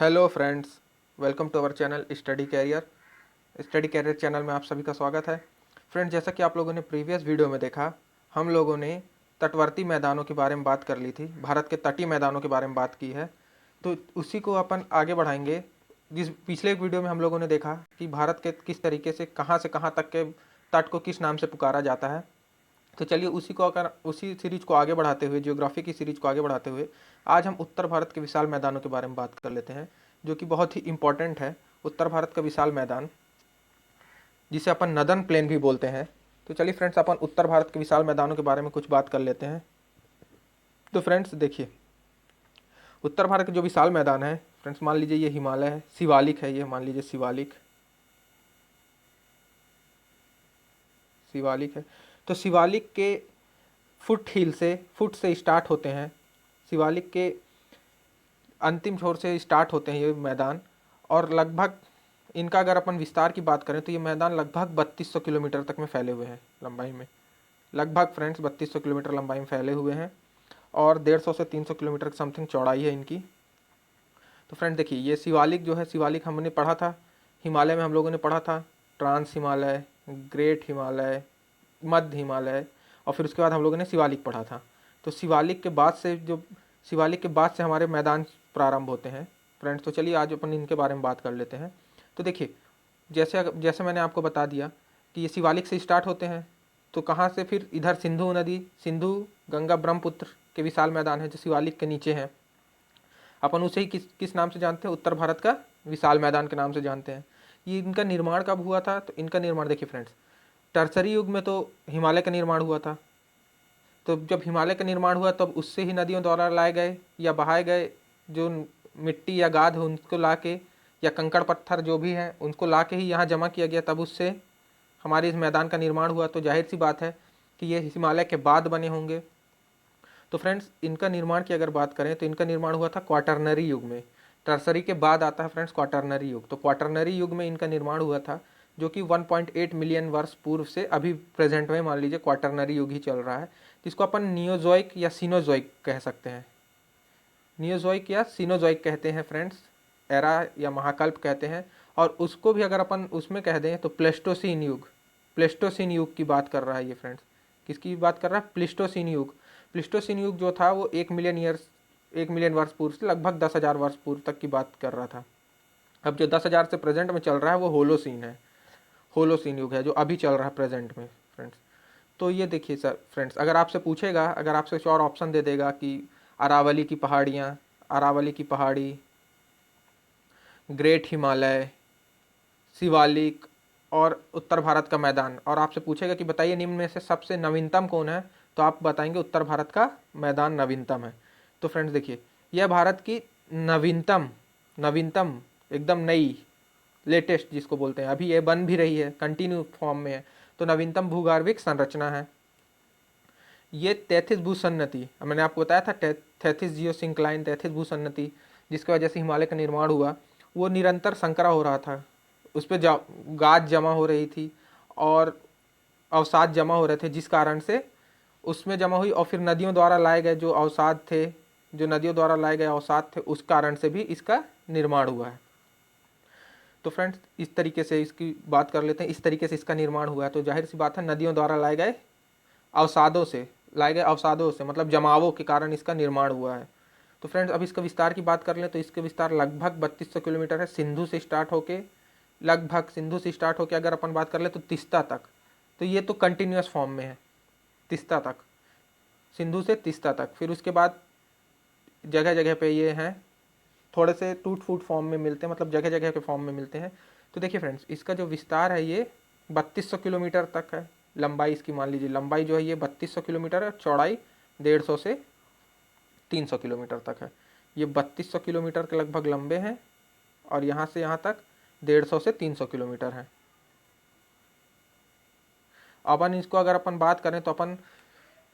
Hello friends, welcome to our channel study career channel में आप सभी का स्वागत है। फ्रेंड्स, जैसा कि आप लोगों ने प्रीवियस वीडियो में देखा, हम लोगों ने तटवर्ती मैदानों के बारे में बात कर ली थी, भारत के तटीय मैदानों के बारे में बात की है। तो उसी को अपन आगे बढ़ाएंगे। जिस पिछले एक वीडियो में हम लोगों ने देखा कि भारत के किस तरीके से कहाँ तक के तट को किस नाम से पुकारा जाता है। तो चलिए उसी सीरीज को आगे बढ़ाते हुए, ज्योग्राफी की सीरीज को आगे बढ़ाते हुए, आज हम उत्तर भारत के विशाल मैदानों के बारे में बात कर लेते हैं, जो कि बहुत ही इंपॉर्टेंट है। उत्तर भारत का विशाल मैदान, जिसे अपन नदन प्लेन भी बोलते हैं। तो चलिए फ्रेंड्स, अपन उत्तर भारत के विशाल मैदानों के बारे में कुछ बात कर लेते हैं। तो फ्रेंड्स देखिए, उत्तर भारत के जो विशाल मैदान है फ्रेंड्स, मान लीजिए ये हिमालय है, शिवालिक है, ये मान लीजिए शिवालिक शिवालिक है। तो शिवालिक के फुट से स्टार्ट होते हैं, शिवालिक के अंतिम छोर से स्टार्ट होते हैं ये मैदान। और लगभग इनका अगर अपन विस्तार की बात करें तो ये मैदान लगभग 3200 किलोमीटर तक में फैले हुए हैं लंबाई में। लगभग फ्रेंड्स 3200 किलोमीटर लंबाई में फैले हुए हैं और 150 से 300 किलोमीटर की समथिंग चौड़ाई है इनकी। तो फ्रेंड्स देखिए, ये शिवालिक जो है, शिवालिक हमने पढ़ा था हिमालय में, हम लोगों ने पढ़ा था ट्रांस हिमालय, ग्रेट हिमालय, मध्य हिमालय, और फिर उसके बाद हम लोगों ने शिवालिक पढ़ा था। तो शिवालिक के बाद से हमारे मैदान प्रारंभ होते हैं फ्रेंड्स। तो चलिए आज अपन इनके बारे में बात कर लेते हैं। तो देखिए, जैसे जैसे मैंने आपको बता दिया कि ये शिवालिक से स्टार्ट होते हैं, तो कहाँ से फिर इधर सिंधु नदी, सिंधु गंगा ब्रह्मपुत्र के विशाल मैदान है जो शिवालिक के नीचे हैं। अपन उसे ही किस किस नाम से जानते हैं? उत्तर भारत का विशाल मैदान के नाम से जानते हैं। ये इनका निर्माण कब हुआ था? तो इनका निर्माण देखिए फ्रेंड्स, टर्सरी युग में तो हिमालय का निर्माण हुआ था। तो जब हिमालय का निर्माण हुआ तब उससे ही नदियों द्वारा लाए गए या बहाए गए जो मिट्टी या गाद है उनको ला के, या कंकड़ पत्थर जो भी हैं उनको ला के ही यहाँ जमा किया गया, तब उससे हमारे इस मैदान का निर्माण हुआ। तो जाहिर सी बात है कि ये हिमालय के बाद बने होंगे। तो फ्रेंड्स, इनका निर्माण की अगर बात करें तो इनका निर्माण हुआ था क्वाटरनरी युग में। टर्सरी के बाद आता है फ्रेंड्स क्वाटरनरी युग। तो क्वाटरनरी युग में इनका निर्माण हुआ था, जो कि 1.8 मिलियन वर्ष पूर्व से अभी प्रेजेंट में मान लीजिए क्वाटरनरी युग ही चल रहा है, जिसको अपन नियोजोइक या सीनोजोइक कह सकते हैं। नियोजोइक या सीनोजोइक कहते हैं फ्रेंड्स, एरा या महाकल्प कहते हैं। और उसको भी अगर अपन उसमें कह दें तो प्लेस्टोसीन युग की बात कर रहा है ये फ्रेंड्स। किसकी बात कर रहा है? प्लिस्टोसीन युग। प्लिस्टोसीन युग जो था वो 1 मिलियन वर्ष पूर्व से लगभग 10,000 वर्ष पूर्व तक की बात कर रहा था। अब जो 10,000 से प्रेजेंट में चल रहा है वो होलोसीन है, होलोसीन युग है जो अभी चल रहा है प्रेजेंट में फ्रेंड्स। तो ये देखिए सर फ्रेंड्स, अगर आपसे कुछ और ऑप्शन दे देगा कि अरावली की पहाड़ियाँ, अरावली की पहाड़ी, ग्रेट हिमालय, शिवालिक और उत्तर भारत का मैदान, और आपसे पूछेगा कि बताइए निम्न में से सबसे नवीनतम कौन है, तो आप बताएंगे उत्तर भारत का मैदान नवीनतम है। तो फ्रेंड्स देखिए, यह भारत की नवीनतम नवीनतम एकदम नई, लेटेस्ट जिसको बोलते हैं, अभी ये बन भी रही है, कंटिन्यू फॉर्म में है, तो नवीनतम भूगर्भिक संरचना है ये तैथिस भूसन्नति। मैंने आपको बताया था तैथिस जियोसिंक्लाइन, तैथिस भूसन्नति, जिसकी वजह से हिमालय का निर्माण हुआ। वो निरंतर संकरा हो रहा था, उस पर गाद जमा हो रही थी और अवसाद जमा हो रहे थे, जिस कारण से उसमें जमा हुई और फिर नदियों द्वारा लाए गए जो अवसाद थे, जो नदियों द्वारा लाए गए अवसाद थे, उस कारण से भी इसका निर्माण हुआ है। तो फ्रेंड्स, इस तरीके से इसकी बात कर लेते हैं, इस तरीके से इसका निर्माण हुआ है। तो जाहिर सी बात है, नदियों द्वारा लाए गए अवसादों से मतलब जमावों के कारण इसका निर्माण हुआ है। तो फ्रेंड्स, अब इसका विस्तार की बात कर लें तो इसका विस्तार लगभग 3200 किलोमीटर है, सिंधु से स्टार्ट होके अगर अपन बात कर ले तो तीस्ता तक। तो ये तो कंटिन्यूस फॉर्म में है, तीस्ता तक, सिंधु से तीस्ता तक। फिर उसके बाद जगह जगह पे ये हैं, थोड़े से टूट फूट फॉर्म में मिलते हैं, मतलब जगह जगह के फॉर्म में मिलते हैं। तो देखिए फ्रेंड्स, इसका जो विस्तार है ये 3200 किलोमीटर तक है। लंबाई इसकी मान लीजिए, लंबाई जो है ये 3200 किलोमीटर है, चौड़ाई 150 से 300 किलोमीटर तक है। ये 3200 किलोमीटर के लगभग लंबे हैं और यहाँ से यहाँ तक 150 से 300 किलोमीटर है। अपन इसको अगर अपन बात करें तो अपन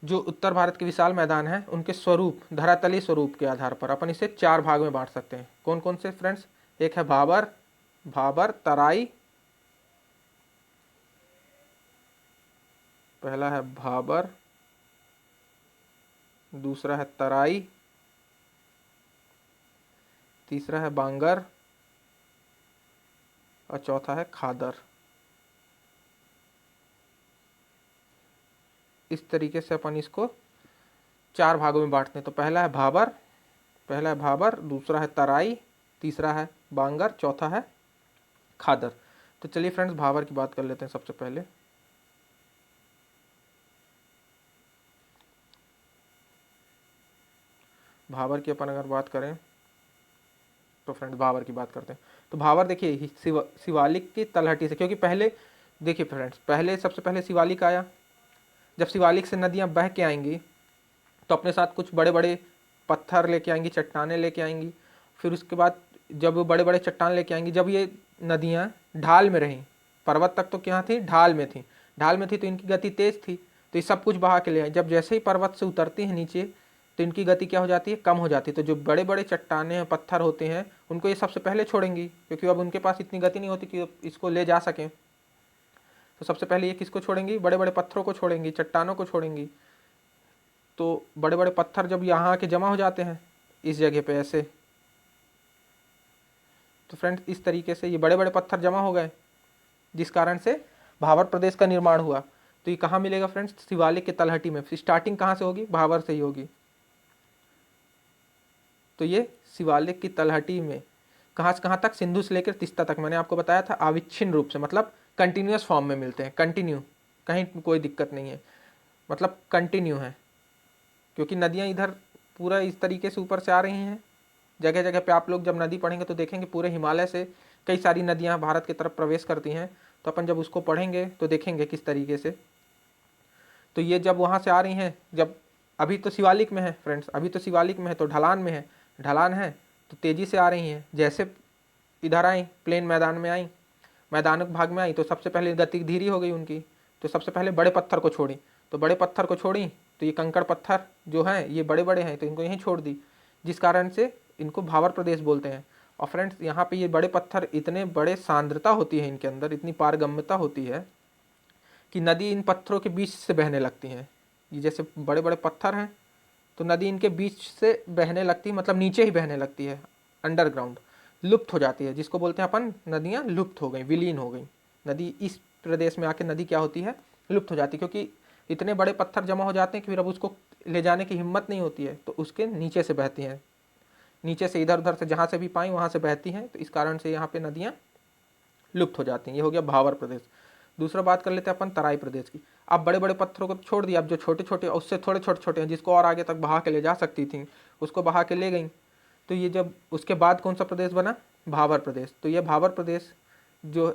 जो उत्तर भारत के विशाल मैदान हैं उनके स्वरूप, धरातलीय स्वरूप के आधार पर अपन इसे 4 भाग में बांट सकते हैं। कौन कौन से फ्रेंड्स? एक है भाबर तराई, पहला है भाबर, दूसरा है तराई, तीसरा है बांगर और चौथा है खादर। इस तरीके से अपन इसको 4 भागों में बांटते हैं। तो पहला है भाबर, दूसरा है तराई, तीसरा है बांगर, चौथा है खादर। तो चलिए फ्रेंड्स भाबर की बात कर लेते हैं सबसे पहले। भाबर की अपन अगर बात करें तो फ्रेंड्स भाबर की बात करते हैं। तो भाबर देखिए शिवालिक की तलहटी से, क्योंकि पहले देखिए फ्रेंड्स पहले सबसे पहले शिवालिक आया। जब शिवालिक से नदियाँ बह के आएंगी तो अपने साथ कुछ बड़े बड़े पत्थर लेके आएंगी, चट्टानें लेके आएंगी। फिर उसके बाद जब बड़े बड़े चट्टान लेके आएंगी, जब ये नदियाँ ढाल में रहीं, पर्वत तक तो क्या थी, ढाल में थी, तो इनकी गति तेज थी, तो ये सब कुछ बहा के ले आई। जब जैसे ही पर्वत से उतरती हैं नीचे तो इनकी गति क्या हो जाती है, कम हो जाती है। तो जो बड़े बड़े चट्टाने पत्थर होते हैं उनको ये सबसे पहले छोड़ेंगी, क्योंकि अब उनके पास इतनी गति नहीं होती कि इसको ले जा सकें। तो सबसे पहले ये किसको छोड़ेंगी, बड़े बड़े पत्थरों को छोड़ेंगी, चट्टानों को छोड़ेंगी। तो बड़े बड़े पत्थर जब यहाँ आके जमा हो जाते हैं इस जगह पे ऐसे, तो फ्रेंड्स इस तरीके से ये बड़े बड़े पत्थर जमा हो गए, जिस कारण से भाबर प्रदेश का निर्माण हुआ। तो ये कहाँ मिलेगा फ्रेंड्स, शिवालिक के तलहटी में। स्टार्टिंग कहाँ से होगी, भाबर से ही होगी। तो ये शिवालिक की तलहटी में कहाँ से कहाँ तक, सिंधु से लेकर तीस्ता तक, मैंने आपको बताया था अविच्छिन्न रूप से, मतलब कंटिन्यूस फॉर्म में मिलते हैं, कंटिन्यू, कहीं कोई दिक्कत नहीं है, मतलब कंटिन्यू है। क्योंकि नदियाँ इधर पूरा इस तरीके से ऊपर से आ रही हैं। जगह जगह पे आप लोग जब नदी पढ़ेंगे तो देखेंगे पूरे हिमालय से कई सारी नदियाँ भारत की तरफ प्रवेश करती हैं। तो अपन जब उसको पढ़ेंगे तो देखेंगे किस तरीके से। तो ये जब वहाँ से आ रही हैं, जब अभी तो शिवालिक में है फ्रेंड्स, अभी तो शिवालिक में है, तो ढलान में है, ढलान है तो तेज़ी से आ रही हैं। जैसे इधर आई, प्लेन मैदान में आई, मैदानिक भाग में आई, तो सबसे पहले गति धीरे हो गई उनकी। तो सबसे पहले बड़े पत्थर को छोड़ी, तो बड़े पत्थर को छोड़ी तो ये कंकड़ पत्थर जो हैं ये बड़े बड़े हैं, तो इनको यहीं छोड़ दी, जिस कारण से इनको भाबर प्रदेश बोलते हैं। और फ्रेंड्स यहाँ पे ये बड़े पत्थर इतने बड़े सांद्रता होती है इनके अंदर, इतनी पारगम्यता होती है कि नदी इन पत्थरों के बीच से बहने लगती हैं। ये जैसे बड़े बड़े पत्थर हैं तो नदी इनके बीच से बहने लगती है, मतलब नीचे ही बहने लगती है, अंडरग्राउंड लुप्त हो जाती है, जिसको बोलते हैं अपन नदियाँ लुप्त हो गई, विलीन हो गई। नदी इस प्रदेश में आके नदी क्या होती है, लुप्त हो जाती है, क्योंकि इतने बड़े पत्थर जमा हो जाते हैं कि फिर अब उसको ले जाने की हिम्मत नहीं होती है, तो उसके नीचे से बहती हैं, नीचे से इधर उधर से जहाँ से भी पाई वहाँ से बहती हैं। तो इस कारण से यहाँ पे नदियाँ लुप्त हो जाती हैं। ये हो गया भाबर प्रदेश। दूसरा बात कर लेते हैं अपन तराई प्रदेश की। अब बड़े बड़े पत्थरों को छोड़ दिया, अब जो छोटे छोटे उससे थोड़े छोटे छोटे हैं, जिसको और आगे तक बहा के ले जा सकती थी, उसको बहा के ले गई। तो ये जब उसके बाद कौन सा प्रदेश बना, भाबर प्रदेश। तो ये भाबर प्रदेश जो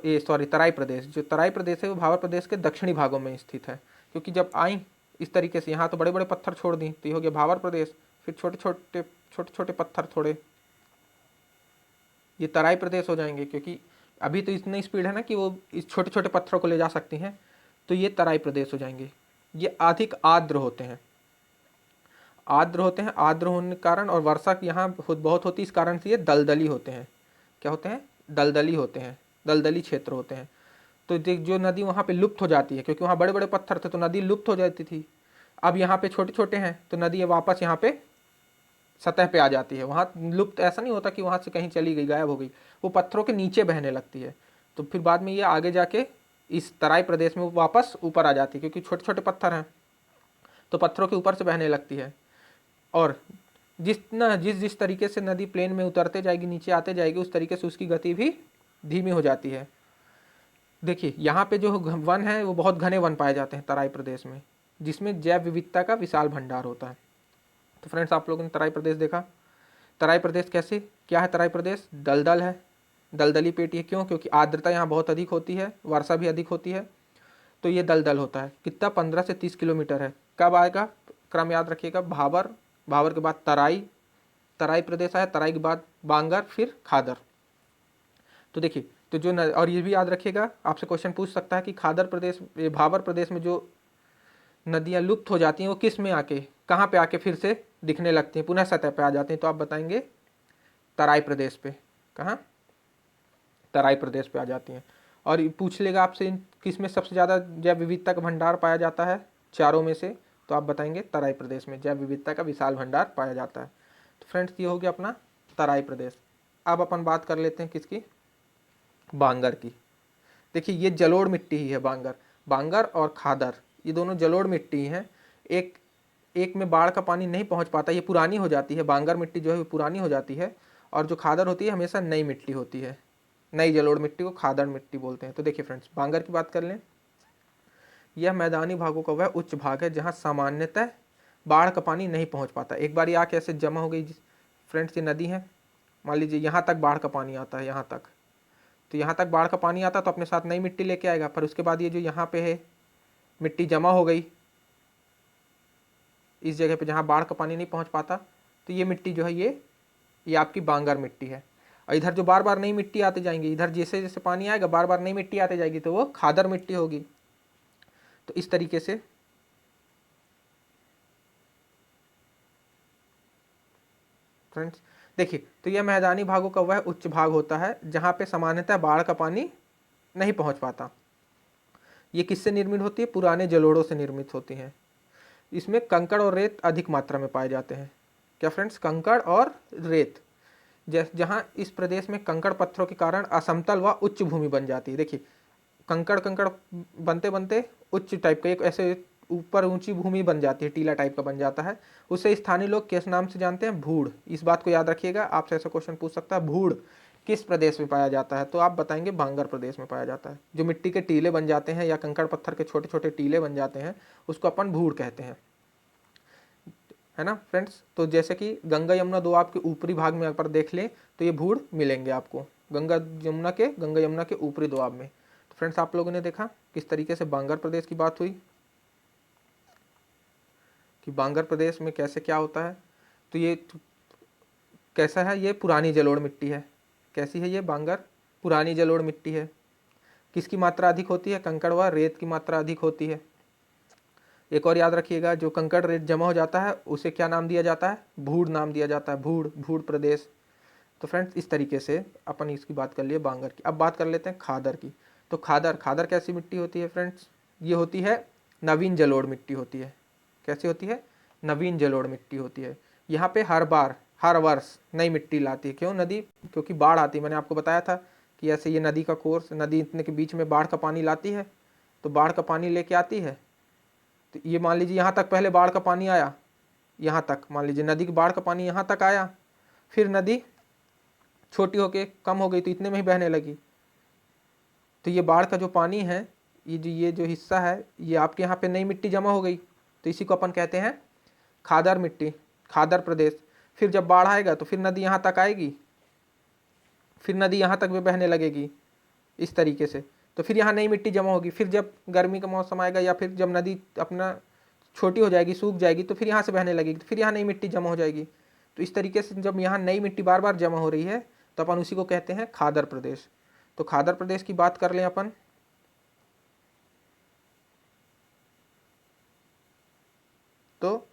तराई प्रदेश, जो तराई प्रदेश है वो भाबर प्रदेश के दक्षिणी भागों में स्थित है। क्योंकि जब आई इस तरीके से, यहाँ तो बड़े बड़े पत्थर छोड़ दी, तो ये हो गया भाबर प्रदेश। फिर छोटे छोटे पत्थर थोड़े, ये तराई प्रदेश हो जाएंगे, क्योंकि अभी तो इतनी स्पीड है ना कि वो इस छोटे छोटे पत्थरों को ले जा सकती हैं, तो ये तराई प्रदेश हो जाएंगे। ये अधिक आर्द्र होते हैं, आर्द्र होने के कारण, और वर्षा यहाँ बहुत होती है, इस कारण से ये दलदली होते हैं। क्या होते हैं, दलदली होते हैं, दलदली क्षेत्र होते हैं। तो जो नदी वहाँ पे लुप्त हो जाती है, क्योंकि वहाँ बड़े बड़े पत्थर थे तो नदी लुप्त हो जाती थी। अब यहाँ पे छोटे छोटे हैं तो नदी वापस यहाँ पे सतह पे आ जाती है। वहाँ लुप्त ऐसा नहीं होता कि वहाँ से कहीं चली गई, गायब हो गई, वो पत्थरों के नीचे बहने लगती है। तो फिर बाद में ये आगे जाके इस तराई प्रदेश में वापस ऊपर आ जाती है, क्योंकि छोटे छोटे पत्थर हैं तो पत्थरों के ऊपर से बहने लगती है। और जिस तरीके से नदी प्लेन में उतरते जाएगी, नीचे आते जाएगी, उस तरीके से उसकी गति भी धीमी हो जाती है। देखिए यहाँ पे जो वन है वो बहुत घने वन पाए जाते हैं तराई प्रदेश में, जिसमें जैव विविधता का विशाल भंडार होता है। तो फ्रेंड्स आप लोगों ने तराई प्रदेश देखा। तराई प्रदेश कैसे, क्या है तराई प्रदेश, दलदल है, दलदली पेटी है। क्यों, क्योंकि आर्द्रता यहाँ बहुत अधिक होती है, वर्षा भी अधिक होती है, तो ये दलदल होता है। कितना, 15 से 30 किलोमीटर है। कब आएगा, क्रम याद रखिएगा, भाबर, भाबर के बाद तराई, तराई प्रदेश आया, तराई के बाद बांगर, फिर खादर। तो देखिए, तो जो और ये भी याद रखिएगा, आपसे क्वेश्चन पूछ सकता है कि खादर प्रदेश, भाबर प्रदेश में जो नदियाँ लुप्त हो जाती हैं वो किस में आके, कहाँ पे आके फिर से दिखने लगती हैं, पुनः सतह पे आ जाती हैं, तो आप बताएंगे तराई प्रदेश पे। कहाँ, तराई प्रदेश पे आ जाती हैं। और पूछ लेगा आपसे किस में सबसे ज़्यादा जैव विविधता का भंडार पाया जाता है चारों में से, तो आप बताएंगे तराई प्रदेश में जैव विविधता का विशाल भंडार पाया जाता है। तो फ्रेंड्स ये हो गया अपना तराई प्रदेश। अब अपन बात कर लेते हैं किसकी, बांगर की। देखिए ये जलोढ़ मिट्टी ही है बांगर, बांगर और खादर ये दोनों जलोढ़ मिट्टी हैं। एक एक में बाढ़ का पानी नहीं पहुंच पाता, ये पुरानी हो जाती है, बांगर मिट्टी जो है वो पुरानी हो जाती है, और जो खादर होती है हमेशा नई मिट्टी होती है। नई जलोढ़ मिट्टी को खादर मिट्टी बोलते हैं। तो देखिए फ्रेंड्स, बांगर की बात कर लें, यह मैदानी भागों का वह उच्च भाग है जहाँ सामान्यतः बाढ़ का पानी नहीं पहुँच पाता। एक बार आके ऐसे जमा हो गई, फ्रेंड्स ये नदी है, मान लीजिए यहाँ तक बाढ़ का पानी आता है, यहाँ तक, तो यहाँ तक बाढ़ का पानी आता तो अपने साथ नई मिट्टी लेके आएगा, पर उसके बाद ये जो यहाँ पे है मिट्टी जमा हो गई इस जगह पे जहाँ बाढ़ का पानी नहीं पहुँच पाता, तो ये मिट्टी जो है ये आपकी बांगर मिट्टी है। और इधर जो बार बार नई मिट्टी आते जाएंगी, इधर जैसे जैसे पानी आएगा बार बार नई मिट्टी आते जाएगी, तो वो खादर मिट्टी होगी। तो इस तरीके से फ्रेंड्स देखिए, तो यह मैदानी भागों का वह उच्च भाग होता है जहाँ पे सामान्यतः बाढ़ का पानी नहीं पहुँच पाता। ये किससे निर्मित होती है, पुराने जलोढ़ों से निर्मित होती हैं। इसमें कंकड़ और रेत अधिक मात्रा में पाए जाते हैं। क्या फ्रेंड्स, कंकड़ और रेत, जहाँ इस प्रदेश में कंकड़ पत्थरों के कारण असमतल व उच्च भूमि बन जाती है। देखिए कंकड़ कंकड़ बनते बनते उच्च टाइप का एक ऐसे ऊपर ऊंची भूमि बन जाती है, टीला टाइप का बन जाता है। उसे स्थानीय लोग किस नाम से जानते हैं, भूड़। इस बात को याद रखिएगा, आपसे ऐसा क्वेश्चन पूछ सकता है, भूड़ किस प्रदेश में पाया जाता है, तो आप बताएंगे बांगर प्रदेश में पाया जाता है। जो मिट्टी के टीले बन जाते हैं या कंकड़ पत्थर के छोटे छोटे टीले बन जाते हैं उसको अपन भूड़ कहते हैं, है ना फ्रेंड्स। तो जैसे कि गंगा यमुना दो आपके ऊपरी भाग में अगर देख लें तो ये भूड़ मिलेंगे आपको गंगा यमुना के ऊपरी दोआब में। तो फ्रेंड्स आप लोगों ने देखा किस तरीके से बांगर प्रदेश की बात हुई कि बांगर प्रदेश में कैसे क्या होता है। तो ये कैसा है, ये पुरानी जलोढ़ मिट्टी है। कैसी है ये बांगर, पुरानी जलोढ़ मिट्टी है। किसकी मात्रा अधिक होती है, कंकड़ व रेत की मात्रा अधिक होती है। एक और याद रखिएगा, जो कंकड़ रेत जमा हो जाता है उसे क्या नाम दिया जाता है, भूड़ नाम दिया जाता है, भूड़, भूड़ प्रदेश। तो फ्रेंड्स इस तरीके से अपन इसकी बात कर लिए बांगर की। अब बात कर लेते हैं खादर की। तो खादर, खादर कैसी मिट्टी होती है फ्रेंड्स, ये होती है नवीन जलोढ़ मिट्टी होती है। कैसी होती है, नवीन जलोढ़ मिट्टी होती है। यहाँ पे हर वर्ष नई मिट्टी लाती है। क्यों, नदी, क्योंकि बाढ़ आती है। मैंने आपको बताया था कि ऐसे ये नदी का कोर्स, नदी इतने के बीच में बाढ़ का पानी लाती है, तो बाढ़ का पानी लेके आती है। तो ये मान लीजिए यहाँ तक पहले बाढ़ का पानी आया, यहाँ तक मान लीजिए नदी की बाढ़ का पानी यहाँ तक आया, फिर नदी छोटी होके कम हो गई तो इतने में ही बहने लगी। तो ये बाढ़ का जो पानी है, ये जो हिस्सा है, ये आपके यहाँ पे नई मिट्टी जमा हो गई, तो इसी को अपन कहते हैं खादर मिट्टी, खादर प्रदेश। फिर जब बाढ़ आएगा तो फिर नदी यहाँ तक आएगी, फिर नदी यहाँ तक भी बहने लगेगी इस तरीके से। तो फिर यहाँ नई मिट्टी जमा होगी। फिर जब गर्मी का मौसम आएगा या फिर जब नदी अपना छोटी हो जाएगी, सूख जाएगी, तो फिर यहाँ से बहने लगेगी, तो फिर यहाँ नई मिट्टी जमा हो जाएगी। तो इस तरीके से जब यहाँ नई मिट्टी बार बार जमा हो रही है तो अपन उसी को कहते हैं खादर प्रदेश। तो खादर प्रदेश की बात कर लें अपन, तो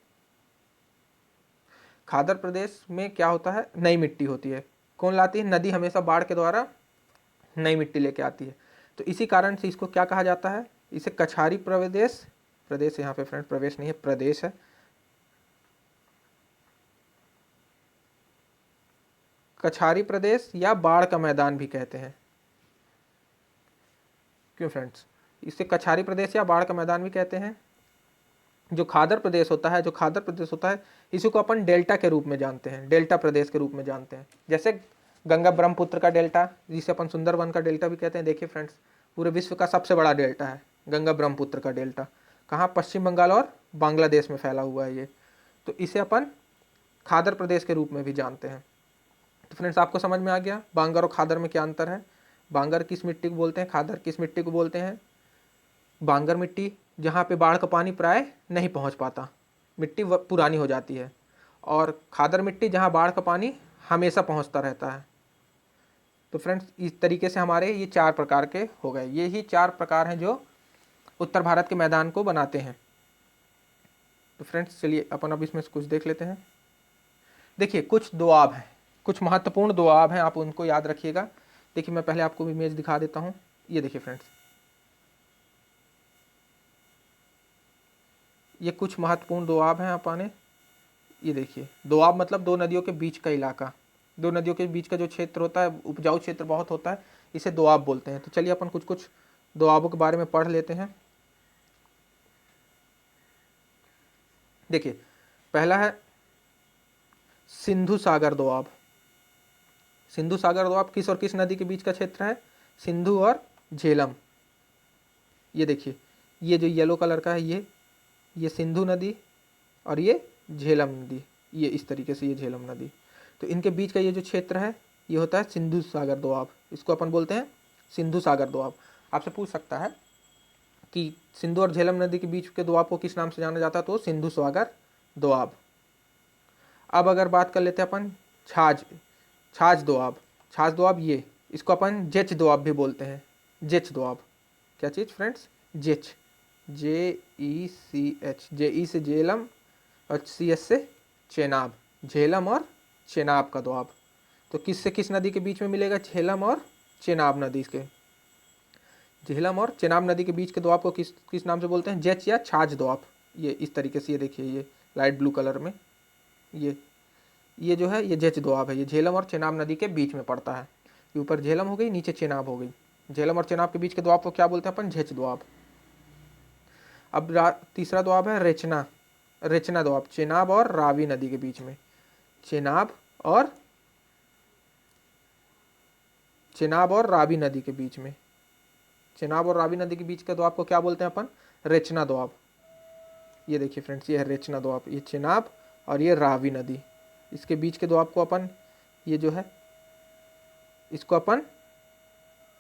खादर प्रदेश में क्या होता है, नई मिट्टी होती है। कौन लाती है, नदी हमेशा बाढ़ के द्वारा नई मिट्टी लेके आती है। तो इसी कारण से इसको क्या कहा जाता है, इसे कछारी प्रदेश, प्रदेश यहाँ पे फ्रेंड प्रवेश नहीं है, प्रदेश है, कछारी प्रदेश या बाढ़ का मैदान भी कहते हैं। क्यों फ्रेंड्स, इसे कछारी प्रदेश या बाढ़ का मैदान भी कहते हैं। जो खादर प्रदेश होता है, इसी को अपन डेल्टा के रूप में जानते हैं, डेल्टा प्रदेश के रूप में जानते हैं। जैसे गंगा ब्रह्मपुत्र का डेल्टा, जिसे अपन सुंदरवन का डेल्टा भी कहते हैं। देखिए फ्रेंड्स, पूरे विश्व का सबसे बड़ा डेल्टा है गंगा ब्रह्मपुत्र का डेल्टा। कहाँ, पश्चिम बंगाल और बांग्लादेश में फैला हुआ है ये। तो इसे अपन खादर प्रदेश के रूप में भी जानते हैं। तो फ्रेंड्स आपको समझ में आ गया बांगर और खादर में क्या अंतर है। बांगर किस मिट्टी को बोलते हैं, खादर किस मिट्टी को बोलते हैं। बांगर मिट्टी जहाँ पे बाढ़ का पानी प्राय नहीं पहुँच पाता, मिट्टी पुरानी हो जाती है। और खादर मिट्टी जहाँ बाढ़ का पानी हमेशा पहुँचता रहता है। तो फ्रेंड्स इस तरीके से हमारे ये 4 प्रकार के हो गए। ये ही 4 प्रकार हैं जो उत्तर भारत के मैदान को बनाते हैं। तो फ्रेंड्स चलिए अपन अब इसमें से कुछ देख लेते हैं। देखिए कुछ दोआब हैं, कुछ महत्वपूर्ण दोआब हैं, आप उनको याद रखिएगा। देखिए मैं पहले आपको इमेज दिखा देता हूँ। ये देखिए फ्रेंड्स, ये कुछ महत्वपूर्ण दोआब हैं। अपने ये देखिए, दोआब मतलब दो नदियों के बीच का इलाका, दो नदियों के बीच का जो क्षेत्र होता है, उपजाऊ क्षेत्र बहुत होता है, इसे दोआब बोलते हैं। तो चलिए अपन कुछ कुछ दोआबों के बारे में पढ़ लेते हैं। देखिए, पहला है सिंधु सागर दोआब। सिंधु सागर दोआब किस और किस नदी के बीच का क्षेत्र है? सिंधु और झेलम। ये देखिए, ये जो येलो कलर का है ये सिंधु नदी और ये झेलम नदी, ये इस तरीके से ये झेलम नदी। तो इनके बीच का ये जो क्षेत्र है ये होता है सिंधु सागर दोआब। इसको अपन बोलते हैं सिंधु सागर दोआब। आपसे पूछ सकता है कि सिंधु और झेलम नदी के बीच के दोआब को किस नाम से जाना जाता है? तो सिंधु सागर दोआब। अब अगर बात कर लेते हैं अपन छाछ दोआब। छाछ दोआब ये, इसको अपन जेच दोआब भी बोलते हैं। जेच दोआब क्या चीज़ फ्रेंड्स? जेच, JECH। JE से झेलम और CS से चेनाब। झेलम और चेनाब का दोआब। तो किस से किस नदी के बीच में मिलेगा? झेलम और चेनाब नदी के। झेलम और चेनाब नदी के बीच के दोआब को किस किस नाम से बोलते हैं? जेच या छाछ दोआब। ये इस तरीके से, ये देखिए, ये लाइट ब्लू कलर में ये जो है ये जेच दोआब है। ये झेलम और चेनाब नदी के बीच में पड़ता है। ये ऊपर झेलम हो गई, नीचे चेनाब हो गई। झेलम और चेनाब के बीच के दोआब को क्या बोलते हैं अपन? झेच दोआब। अब तीसरा दोआब है रेचना दोआब। चेनाब और रावी नदी के बीच में। चेनाब और रावी नदी के बीच में। चेनाब और रावी नदी के बीच के दोआब को क्या बोलते हैं अपन? रेचना दोआब। ये देखिए फ्रेंड्स, ये है रेचना दोआब। ये चेनाब और ये रावी नदी, इसके बीच के दोआब को अपन, ये जो है इसको अपन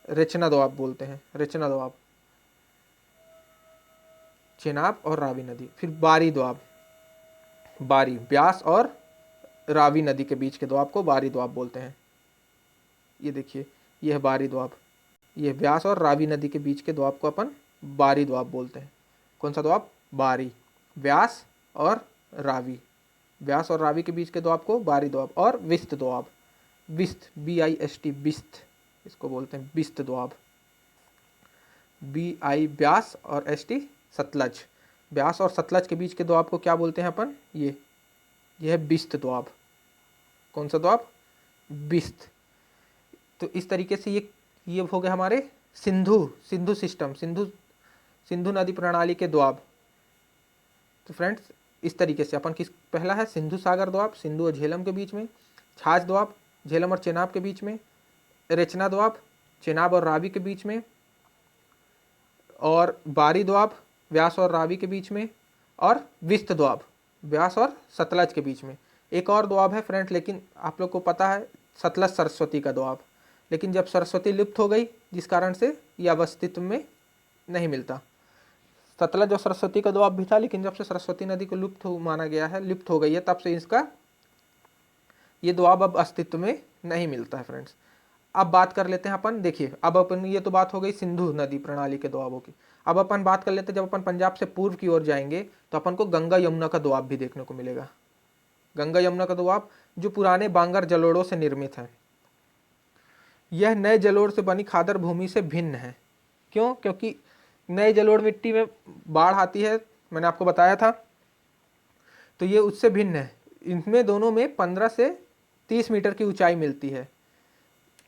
रेचना दोआब बोलते हैं। रेचना दोआब, चेनाब और रावी नदी। फिर बारी दोआब। बारी, ब्यास और रावी नदी के बीच के दोआब को बारी दोआब बोलते हैं। ये देखिए, ये है बारी दोआब। ये ब्यास और रावी नदी के बीच के दोआब को अपन बारी दोआब बोलते हैं। कौन सा दोआब? बारी। व्यास और रावी, व्यास और रावी के बीच के दोआब को बारी दोआब। और विस्त दोआब। विस्त, BIST, विस्त, इसको बोलते हैं विस्त दोआब। BI ब्यास और ST सतलज। ब्यास और सतलज के बीच के दोआब को क्या बोलते हैं अपन? ये है बिस्त दोआब। कौन सा दोआब? बिस्त। तो इस तरीके से ये हो गए हमारे सिंधु सिस्टम, सिंधु नदी प्रणाली के दोआब। तो फ्रेंड्स, इस तरीके से अपन पहला है सिंधु सागर दोआब, सिंधु और झेलम के बीच में। छाछ दोआब, झेलम और चेनाब के बीच में। रेचना दोआब, चेनाब और रावी के बीच में। और बारी दोआब, व्यास और रावी के बीच में। और विस्त दोआब, व्यास और सतलज के बीच में। एक और दोआब है फ्रेंड्स, लेकिन आप लोग को पता है, सतलज सरस्वती का दोआब। लेकिन जब सरस्वती लुप्त हो गई, जिस कारण से यह अब अस्तित्व में नहीं मिलता। सतलज और सरस्वती का दोआब भी था, लेकिन जब से सरस्वती नदी को लुप्त माना गया है, लुप्त हो गई है, तब से इसका ये दोआब अब अस्तित्व में नहीं मिलता है फ्रेंड्स। अब बात कर लेते हैं अपन। देखिए, अब अपन, ये तो बात हो गई सिंधु नदी प्रणाली के दोआबों की। अब अपन बात कर लेते हैं, जब अपन पंजाब से पूर्व की ओर जाएंगे तो अपन को गंगा यमुना का दोआब भी देखने को मिलेगा। गंगा यमुना का दोआब जो पुराने बांगर जलोढ़ों से निर्मित है। यह नए जलोढ़ से बनी खादर भूमि से भिन्न है। क्यों? क्योंकि नए जलोढ़ मिट्टी में बाढ़ आती है, मैंने आपको बताया था, तो ये उससे भिन्न है। इनमें दोनों में 15 से 30 मीटर की ऊंचाई मिलती है।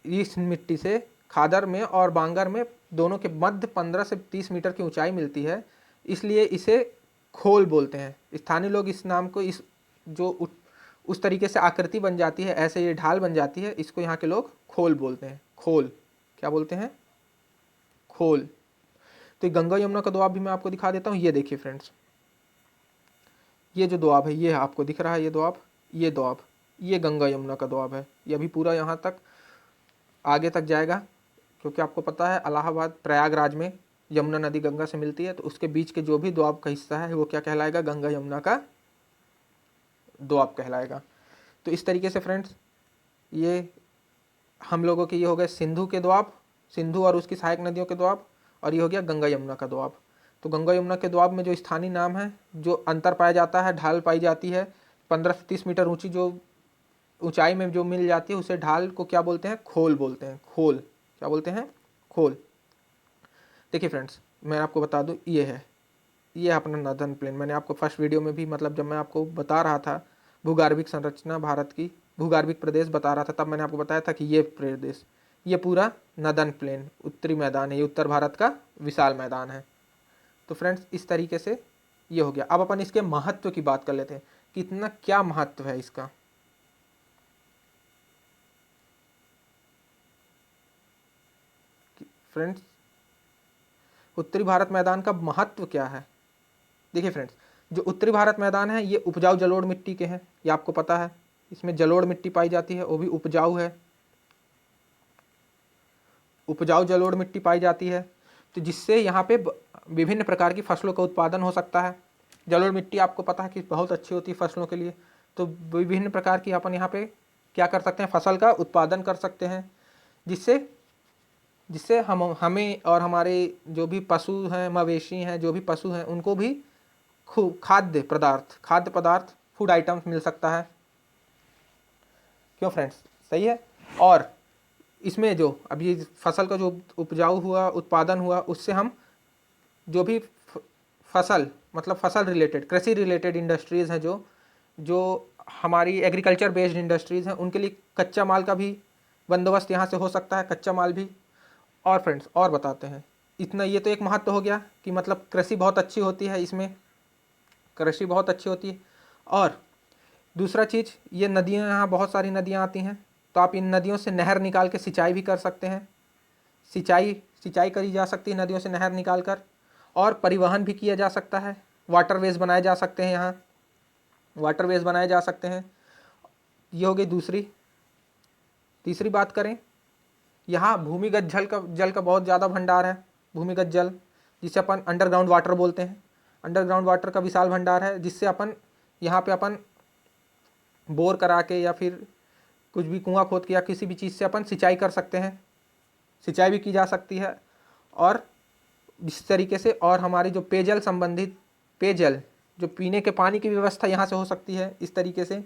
इस मिट्टी से खादर में और बांगर में दोनों के मध्य 15 से 30 मीटर की ऊंचाई मिलती है, इसलिए इसे खोल बोलते हैं। स्थानीय लोग इस नाम को, इस जो उस तरीके से आकृति बन जाती है, ऐसे ये ढाल बन जाती है, इसको यहाँ के लोग खोल बोलते हैं। खोल, क्या बोलते हैं? खोल। तो गंगा यमुना का दोआब भी मैं आपको दिखा देता हूँ। ये देखिए फ्रेंड्स, ये जो दोआब है, ये आपको दिख रहा है, ये दोआब, ये गंगा यमुना का दोआब है। ये अभी पूरा यहाँ तक आगे तक जाएगा, क्योंकि आपको पता है इलाहाबाद प्रयागराज में यमुना नदी गंगा से मिलती है, तो उसके बीच के जो भी दोआब का हिस्सा है वो क्या कहलाएगा? गंगा यमुना का दोआब कहलाएगा। तो इस तरीके से फ्रेंड्स, ये हम लोगों के ये हो गए सिंधु के दोआब, सिंधु और उसकी सहायक नदियों के दोआब, और ये हो गया गंगा यमुना का दोआब। तो गंगा यमुना के दोआब में जो स्थानीय नाम है, जो अंतर पाया जाता है, ढाल पाई जाती है 15 से 30 मीटर ऊंची, जो ऊंचाई में जो मिल जाती है, उसे ढाल को क्या बोलते हैं? खोल बोलते हैं। खोल, क्या बोलते हैं? खोल। देखिए फ्रेंड्स, मैं आपको बता दूं, ये है अपना नॉर्दर्न प्लेन। मैंने आपको फर्स्ट वीडियो में भी, मतलब जब मैं आपको बता रहा था भूगर्भिक संरचना भारत की, भूगर्भिक प्रदेश बता रहा था, तब मैंने आपको बताया था कि ये प्रदेश, ये पूरा नदन प्लेन उत्तरी मैदान है, ये उत्तर भारत का विशाल मैदान है। तो फ्रेंड्स इस तरीके से ये हो गया। अब अपन इसके महत्व की बात कर लेते हैं, कितना क्या महत्व है इसका। फ्रेंड्स उत्तरी भारत मैदान का महत्व क्या है। देखिए फ्रेंड्स, जो उत्तरी भारत मैदान है ये उपजाऊ जलोढ़ मिट्टी के हैं, ये आपको पता है। इसमें जलोढ़ मिट्टी पाई जाती है, वो भी उपजाऊ है, उपजाऊ जलोढ़ मिट्टी पाई जाती है। तो जिससे यहाँ पे विभिन्न प्रकार की फसलों का उत्पादन हो सकता है। जलोढ़ मिट्टी आपको पता है कि बहुत अच्छी होती है फसलों के लिए। तो विभिन्न प्रकार की अपन यहाँ पे क्या कर सकते हैं, फसल का उत्पादन कर सकते हैं, जिससे जिससे हमें और हमारे जो भी पशु हैं, मवेशी हैं, जो भी पशु हैं, उनको भी खाद्य पदार्थ फूड आइटम्स मिल सकता है। क्यों फ्रेंड्स, सही है। और इसमें जो अब ये फसल का जो उपजाऊ हुआ, उत्पादन हुआ, उससे हम जो भी फसल मतलब फसल रिलेटेड, कृषि रिलेटेड इंडस्ट्रीज़ हैं, जो हमारी एग्रीकल्चर बेस्ड इंडस्ट्रीज़ हैं, उनके लिए कच्चा माल का भी बंदोबस्त यहाँ से हो सकता है, कच्चा माल भी। और फ्रेंड्स और बताते हैं, इतना ये तो एक महत्व हो गया कि मतलब कृषि बहुत अच्छी होती है, इसमें कृषि बहुत अच्छी होती है। और दूसरा चीज़, ये नदियाँ, यहाँ बहुत सारी नदियाँ आती हैं, तो आप इन नदियों से नहर निकाल के सिंचाई भी कर सकते हैं। सिंचाई करी जा सकती है नदियों से नहर निकाल कर। और परिवहन भी किया जा सकता है, वाटरवेज बनाए जा सकते हैं, यहाँ वाटरवेज बनाए जा सकते हैं। ये हो गई दूसरी। तीसरी बात करें, यहाँ भूमिगत जल का बहुत ज़्यादा भंडार है, भूमिगत जल, जिसे अपन अंडरग्राउंड वाटर बोलते हैं। अंडरग्राउंड वाटर का विशाल भंडार है, जिससे अपन यहाँ पे अपन बोर करा के या फिर कुछ भी कुआं खोद के या किसी भी चीज़ से अपन सिंचाई कर सकते हैं, सिंचाई भी की जा सकती है। और इस तरीके से और हमारी जो पेयजल संबंधित पेयजल, जो पीने के पानी की व्यवस्था यहाँ से हो सकती है इस तरीके से।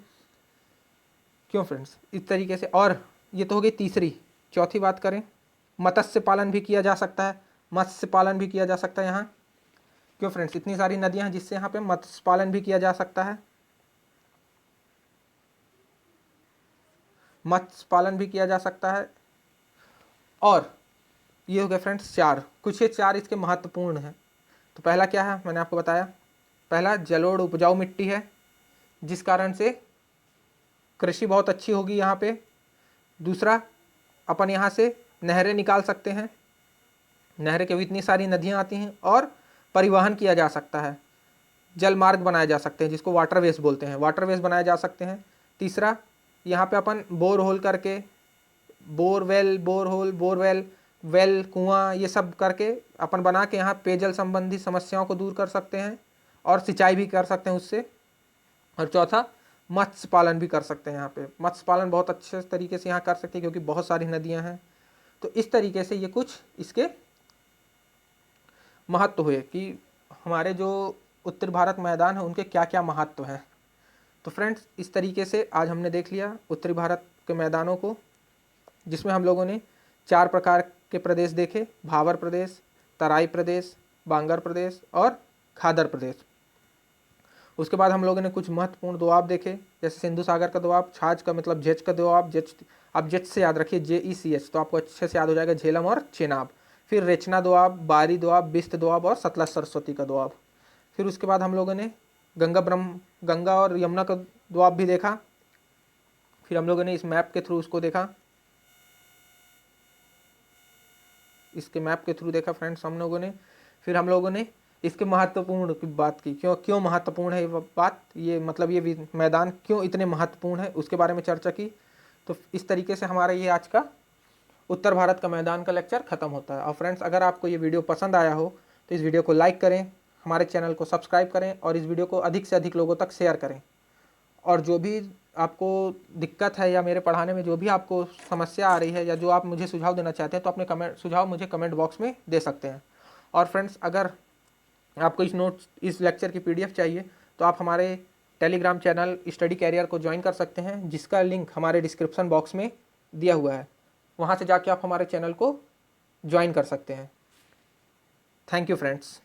क्यों फ्रेंड्स, इस तरीके से। और ये तो हो गई तीसरी। चौथी बात करें, मत्स्य पालन भी किया जा सकता है, मत्स्य पालन भी किया जा सकता है यहाँ। क्यों फ्रेंड्स, इतनी सारी नदियाँ हैं जिससे यहाँ पे मत्स्य पालन भी किया जा सकता है, मत्स्य पालन भी किया जा सकता है। और ये हो गए फ्रेंड्स चार, कुछ ये चार इसके महत्वपूर्ण हैं। तो पहला क्या है, मैंने आपको बताया, पहला जलोढ़ उपजाऊ मिट्टी है, जिस कारण से कृषि बहुत अच्छी होगी यहाँ पे। दूसरा, अपन यहाँ से नहरें निकाल सकते हैं, नहरें के भी इतनी सारी नदियाँ आती हैं, और परिवहन किया जा सकता है, जल मार्ग बनाए जा सकते हैं, जिसको वाटरवेज बोलते हैं, वाटरवेज बनाए जा सकते हैं। तीसरा, यहाँ पे अपन बोर होल करके, बोरवेल, वेल, कुआं, ये सब करके अपन बना के यहाँ पेयजल संबंधी समस्याओं को दूर कर सकते हैं और सिंचाई भी कर सकते हैं उससे। और चौथा, मत्स्य पालन भी कर सकते हैं। यहाँ पे मत्स्य पालन बहुत अच्छे तरीके से यहाँ कर सकते हैं, क्योंकि बहुत सारी नदियाँ हैं। तो इस तरीके से ये कुछ इसके महत्व हुए कि हमारे जो उत्तर भारत मैदान है उनके क्या क्या महत्व हैं। तो फ्रेंड्स इस तरीके से आज हमने देख लिया उत्तरी भारत के मैदानों को, जिसमें हम लोगों ने 4 प्रकार के प्रदेश देखे, भाबर प्रदेश, तराई प्रदेश, बांगर प्रदेश और खादर प्रदेश। उसके बाद हम लोगों ने कुछ महत्वपूर्ण दोआब देखे, जैसे सिंधु सागर का दोआब, छाछ का मतलब झेच का दोआब, आप जेच से याद रखिए, JECH, तो आपको अच्छे से याद हो जाएगा, झेलम और चेनाब। फिर रेचना दोआब, बारी दोआब, बिस्त दोआब और सतलज सरस्वती का दोआब। फिर उसके बाद हम लोगों ने गंगा और यमुना का दोआब भी देखा। फिर हम लोगों ने इस मैप के थ्रू उसको देखा, इसके मैप के थ्रू देखा फ्रेंड्स हम लोगों ने। फिर हम लोगों ने इसके महत्वपूर्ण की बात की, क्यों महत्वपूर्ण है ये बात, ये मतलब ये मैदान क्यों इतने महत्वपूर्ण है, उसके बारे में चर्चा की। तो इस तरीके से हमारा ये आज का उत्तर भारत का मैदान का लेक्चर खत्म होता है। और फ्रेंड्स अगर आपको ये वीडियो पसंद आया हो तो इस वीडियो को लाइक करें, हमारे चैनल को सब्सक्राइब करें और इस वीडियो को अधिक से अधिक लोगों तक शेयर करें। और जो भी आपको दिक्कत है या मेरे पढ़ाने में जो भी आपको समस्या आ रही है या जो आप मुझे सुझाव देना चाहते हैं, तो अपने सुझाव मुझे कमेंट बॉक्स में दे सकते हैं। और फ्रेंड्स अगर आपको इस लेक्चर की PDF चाहिए तो आप हमारे टेलीग्राम चैनल स्टडी कैरियर को ज्वाइन कर सकते हैं, जिसका लिंक हमारे डिस्क्रिप्शन बॉक्स में दिया हुआ है। वहाँ से जाके आप हमारे चैनल को ज्वाइन कर सकते हैं। Thank you friends.